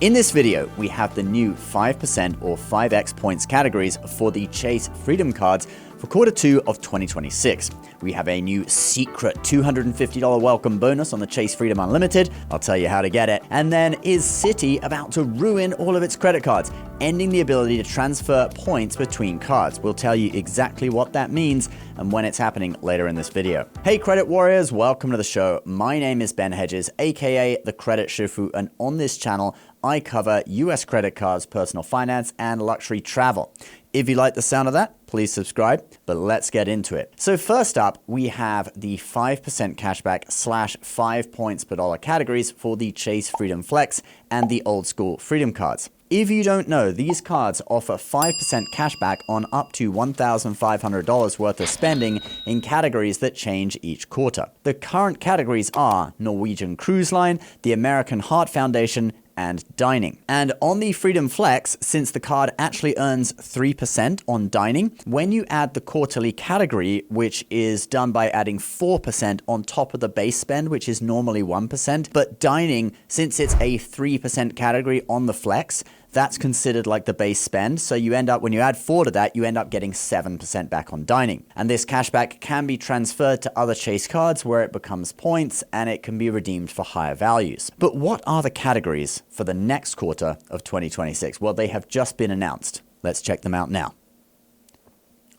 In this video, we have the new 5% or 5x points categories for the Chase Freedom cards for Q2 of 2026. We have a new secret $250 welcome bonus on the Chase Freedom Unlimited. I'll tell you how to get it. And then, is Citi about to ruin all of its credit cards, ending the ability to transfer points between cards? We'll tell you exactly what that means and when it's happening later in this video. Hey credit warriors, welcome to the show. My name is Ben Hedges, aka the Credit Shifu, and on this channel, I cover US credit cards, personal finance, and luxury travel. If you like the sound of that, please subscribe, but let's get into it. So first up, we have the 5% cashback / 5 points per dollar categories for the Chase Freedom Flex and the old school Freedom cards. If you don't know, these cards offer 5% cashback on up to $1,500 worth of spending in categories that change each quarter. The current categories are Norwegian Cruise Line, the American Heart Foundation, and dining. And on the Freedom Flex, since the card actually earns 3% on dining, when you add the quarterly category, which is done by adding 4% on top of the base spend, which is normally 1%, but dining, since it's a 3% category on the Flex, that's considered like the base spend. So you end up, when you add 4 to that, you end up getting 7% back on dining. And this cashback can be transferred to other Chase cards where it becomes points and it can be redeemed for higher values. But what are the categories for the next quarter of 2026? Well, they have just been announced. Let's check them out now.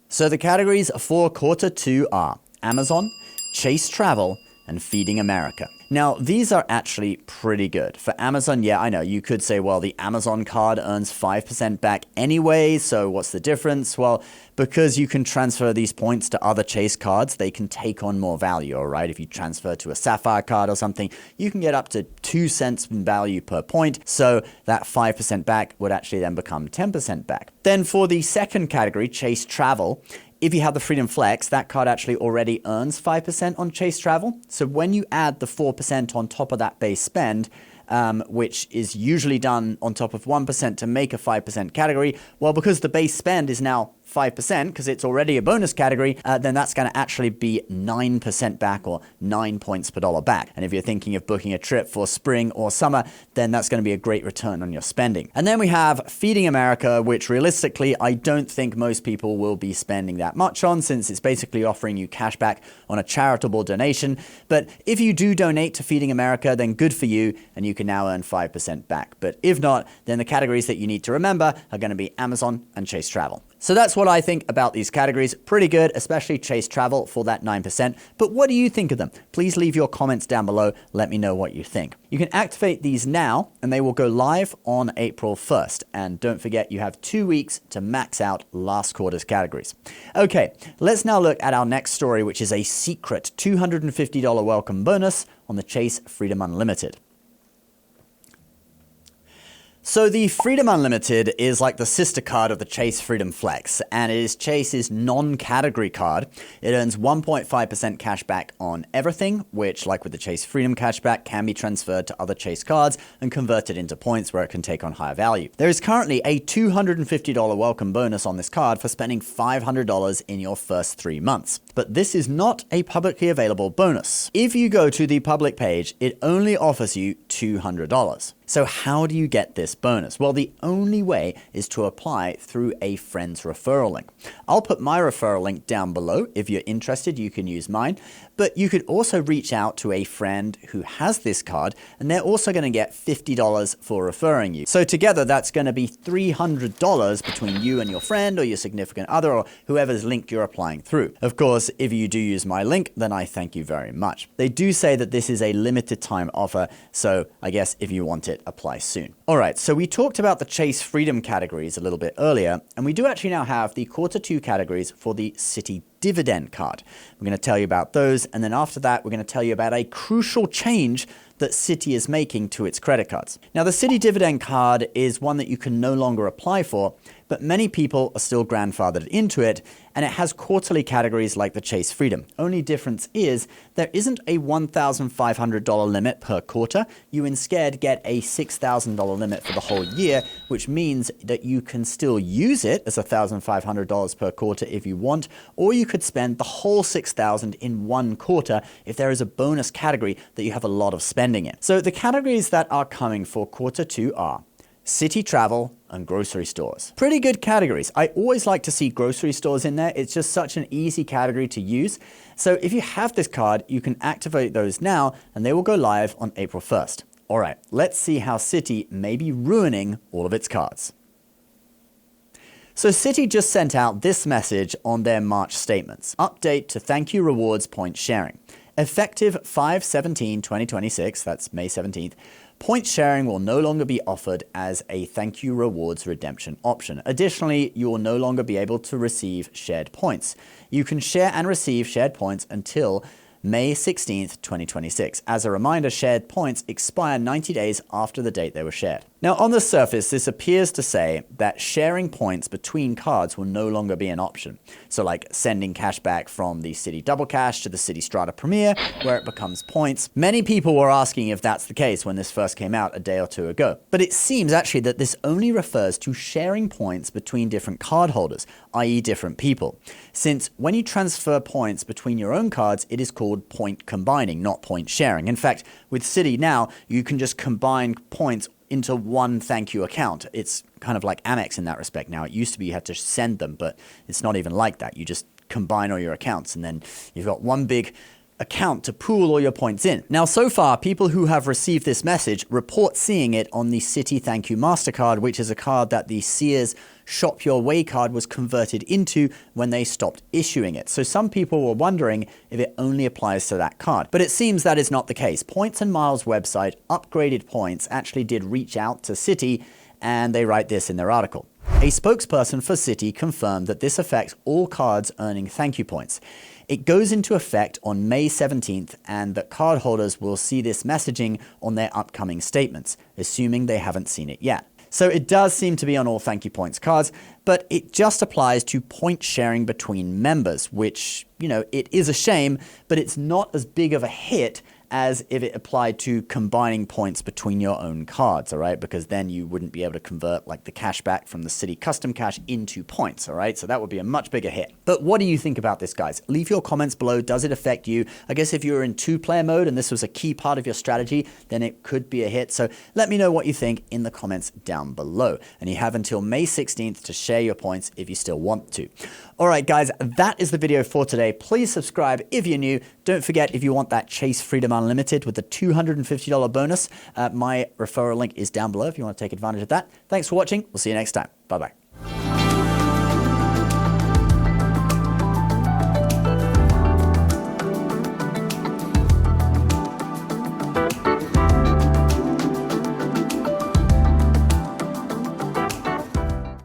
So the categories for Q2 are Amazon, Chase Travel, and Feeding America. Now, these are actually pretty good. For Amazon, yeah, I know, you could say, well, the Amazon card earns 5% back anyway, so what's the difference? Well, because you can transfer these points to other Chase cards, they can take on more value, all right? If you transfer to a Sapphire card or something, you can get up to 2 cents in value per point, so that 5% back would actually then become 10% back. Then for the second category, Chase Travel, if you have the Freedom Flex, that card actually already earns 5% on Chase Travel. So when you add the 4% on top of that base spend, which is usually done on top of 1% to make a 5% category, well, because the base spend is now 5%, because it's already a bonus category, then that's going to actually be 9% back, or 9 points per dollar back. And if you're thinking of booking a trip for spring or summer, then that's going to be a great return on your spending. And then we have Feeding America, which realistically, I don't think most people will be spending that much on, since it's basically offering you cash back on a charitable donation. But if you do donate to Feeding America, then good for you, and you can now earn 5% back. But if not, then the categories that you need to remember are going to be Amazon and Chase Travel. So that's what I think about these categories. Pretty good, especially Chase Travel for that 9%. But what do you think of them? Please leave your comments down below. Let me know what you think. You can activate these now, and they will go live on April 1st. And don't forget, you have 2 weeks to max out last quarter's categories. Okay, let's now look at our next story, which is a secret $250 welcome bonus on the Chase Freedom Unlimited. So the Freedom Unlimited is like the sister card of the Chase Freedom Flex, and it is Chase's non-category card. It earns 1.5% cash back on everything, which, like with the Chase Freedom cashback, can be transferred to other Chase cards and converted into points where it can take on higher value. There is currently a $250 welcome bonus on this card for spending $500 in your first 3 months. But this is not a publicly available bonus. If you go to the public page, it only offers you $200. So how do you get this bonus? Well, the only way is to apply through a friend's referral link. I'll put my referral link down below. If you're interested, you can use mine. But you could also reach out to a friend who has this card, and they're also going to get $50 for referring you. So together, that's going to be $300 between you and your friend or your significant other or whoever's link you're applying through. Of course, if you do use my link, then I thank you very much. They do say that this is a limited time offer, so I guess if you want it, apply soon. All right, so we talked about the Chase Freedom categories a little bit earlier, and we do actually now have the Q2 categories for the Citi Dividend card. We're going to tell you about those, and then after that, we're going to tell you about a crucial change that Citi is making to its credit cards. Now, the Citi Dividend card is one that you can no longer apply for, but many people are still grandfathered into it, and it has quarterly categories like the Chase Freedom. Only difference is there isn't a $1,500 limit per quarter. You instead get a $6,000 limit for the whole year, which means that you can still use it as $1,500 per quarter if you want, or you could spend the whole $6,000 in one quarter if there is a bonus category that you have a lot of spending in. So the categories that are coming for Q2 are Citi Travel, and grocery stores. Pretty good categories. I always like to see grocery stores in there. It's just such an easy category to use. So if you have this card, you can activate those now and they will go live on April 1st. All right, let's see how Citi may be ruining all of its cards. So Citi just sent out this message on their March statements. Update to thank you rewards point sharing. Effective 5/17/2026, that's May 17th, point sharing will no longer be offered as a thank you rewards redemption option. Additionally, you will no longer be able to receive shared points. You can share and receive shared points until May 16th, 2026. As a reminder, shared points expire 90 days after the date they were shared. Now, on the surface, this appears to say that sharing points between cards will no longer be an option. So like sending cash back from the Citi Double Cash to the Citi Strata Premier, where it becomes points. Many people were asking if that's the case when this first came out a day or two ago. But it seems actually that this only refers to sharing points between different cardholders, i.e. different people. Since when you transfer points between your own cards, it is called point combining, not point sharing. In fact, with Citi now, you can just combine points into one thank you account. It's kind of like Amex in that respect now. It used to be you had to send them, but it's not even like that. You just combine all your accounts and then you've got one big account to pool all your points in. Now, so far, people who have received this message report seeing it on the Citi Thank You MasterCard, which is a card that the Sears Shop Your Way card was converted into when they stopped issuing it. So some people were wondering if it only applies to that card. But it seems that is not the case. Points and Miles website, Upgraded Points, actually did reach out to Citi, and they write this in their article. A spokesperson for Citi confirmed that this affects all cards earning thank you points. It goes into effect on May 17th and that cardholders will see this messaging on their upcoming statements, assuming they haven't seen it yet. So it does seem to be on all thank you points cards, but it just applies to point sharing between members, which, it is a shame, but it's not as big of a hit as if it applied to combining points between your own cards, all right? Because then you wouldn't be able to convert like the cash back from the Citi Custom Cash into points, all right? So that would be a much bigger hit. But what do you think about this, guys? Leave your comments below. Does it affect you? I guess if you're in two-player mode and this was a key part of your strategy, then it could be a hit. So let me know what you think in the comments down below. And you have until May 16th to share your points if you still want to. All right, guys, that is the video for today. Please subscribe if you're new. Don't forget, if you want that Chase Freedom Unlimited with the $250 bonus, my referral link is down below if you want to take advantage of that. Thanks for watching. We'll see you next time. Bye-bye.